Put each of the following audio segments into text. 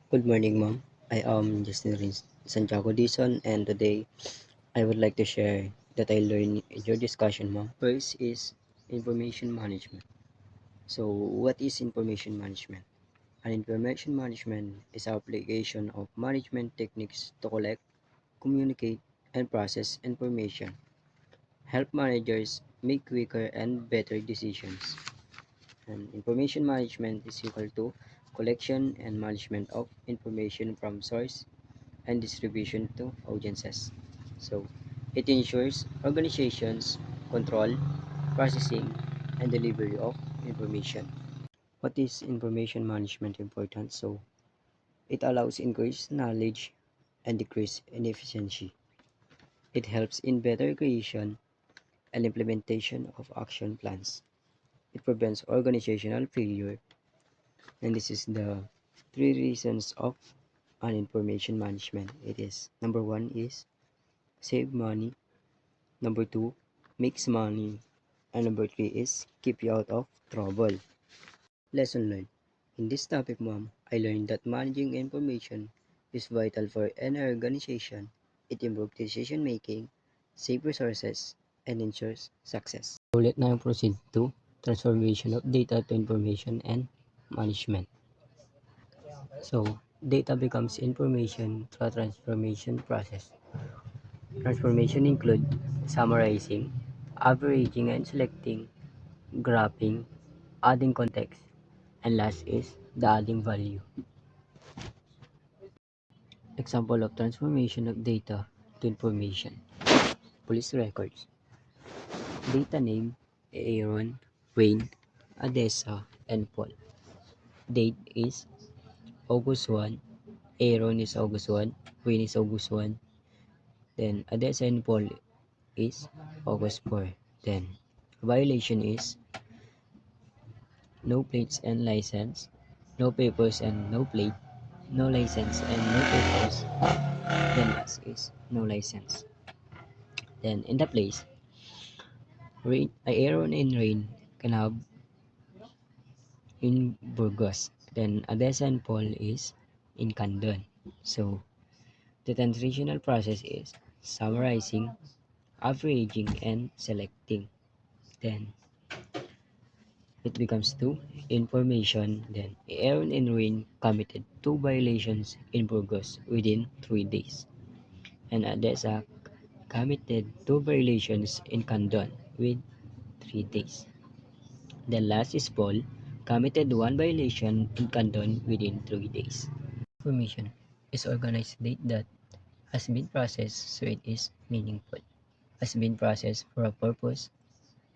Good morning, ma'am. I am Justin Santiago Dizon, and today I would like to share that I learned in your discussion, ma'am. First is information management. So, what is information management? An information management is application of management techniques to collect, communicate, and process information. Help managers make quicker and better decisions. And information management is equal to collection and management of information from source and distribution to audiences. So, it ensures organizations control, processing, and delivery of information. What is information management important? So, it allows increased knowledge and decrease inefficiency. It helps in better creation and implementation of action plans. It prevents organizational failure, and this is the three reasons of an information management. It is number one is save money. Number two, makes money. And number three is keep you out of trouble. Lesson learned. In this topic, ma'am, I learned that managing information is vital for any organization. It improves decision making, saves resources, and ensures success. So let's now proceed to transformation of data to information and management. So data becomes information through a transformation process. Transformation include summarizing, averaging and selecting, graphing, adding context, and last is the adding value. Example of transformation of data to information. Police records. Data name Aaron, Wayne, Adessa, and Paul. Date is August 1. Aaron is August 1. Wayne is August 1. Then Adessa and Paul is August 4. Then violation is no plates and license, no papers and no plate, no license and no papers, then last is no license. Then in the place, rain, Aaron and Rain can have in Burgos. Then Adessa and Paul is in Candon. So the transitional process is summarizing, averaging, and selecting. Then it becomes two information. Then Aaron and Rain committed two violations in Burgos within 3 days, and Adessa committed two violations in Candon with 3 days. The last is Paul committed one violation in Candon within 3 days. Information is organized data that has been processed so it is meaningful, has been processed for a purpose,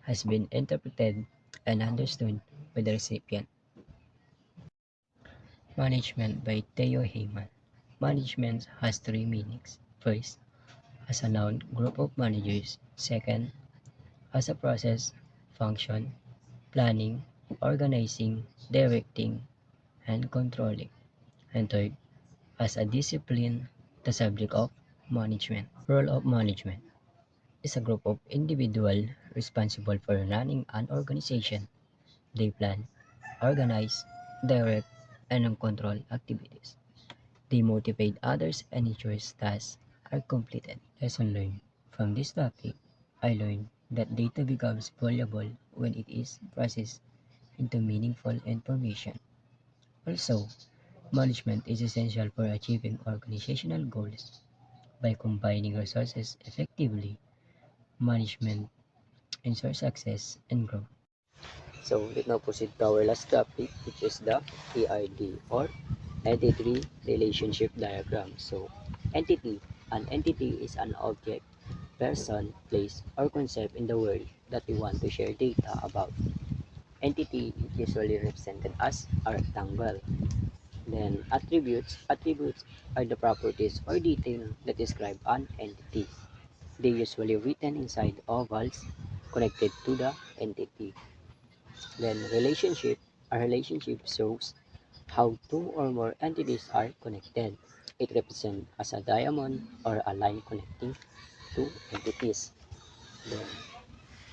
has been interpreted and understood by the recipient. Management by Theo Heyman. Management has three meanings. First, as a noun group of managers. Second, as a process, function, planning, organizing, directing, and controlling. And third, as a discipline, the subject of management. Role of management is a group of individuals responsible for running an organization. They plan, organize, direct, and control activities. They motivate others and ensure tasks are completed. Lesson learned. From this topic, I learned that data becomes valuable when it is processed into meaningful information. Also, management is essential for achieving organizational goals. By combining resources effectively, management ensures success and growth. So let's now proceed to our last topic, which is the ERD or Entity Relationship Diagram. So an entity is an object, person, place, or concept in the world that we want to share data about. Entity is usually represented as a rectangle. Then attributes are the properties or detail that describe an entity. They usually written inside ovals connected to the entity. Then a relationship shows how two or more entities are connected. It represents as a diamond or a line connecting two entities. Then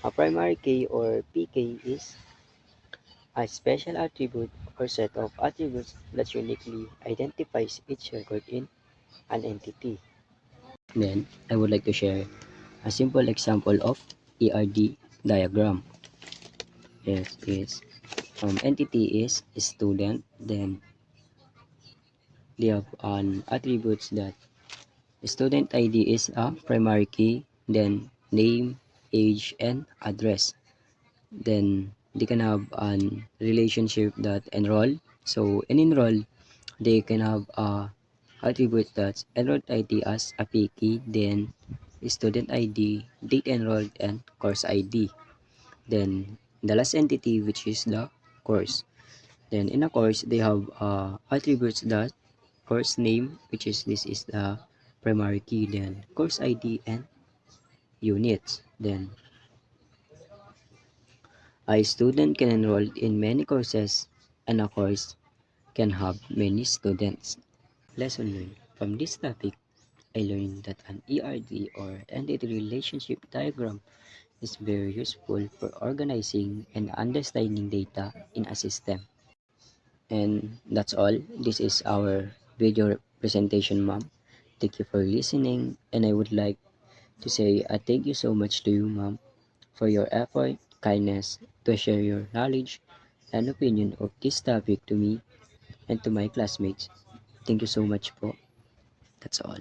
a primary key or PK is a special attribute or set of attributes that uniquely identifies each record in an entity. Then, I would like to share a simple example of ERD diagram. Yes, is entity is student, then they have an attributes that student ID is a primary key, then name, age, and address. Then they can have an relationship that enroll. So in enroll, they can have a attribute that's enrolled ID as a P key, then student ID, date enrolled, and course ID. Then the last entity, which is the course. Then in a course, they have attributes that course name, which is this is the primary key, then course ID and units. Then a student can enroll in many courses and a course can have many students. Lesson learned. From this topic, I learned that an ERD or entity relationship diagram is very useful for organizing and understanding data in a system. And that's all. This is our video presentation, ma'am. Thank you for listening, and I would like to say a thank you so much to you, ma'am, for your effort, kindness to share your knowledge and opinion of this topic to me and to my classmates. Thank you so much po. That's all.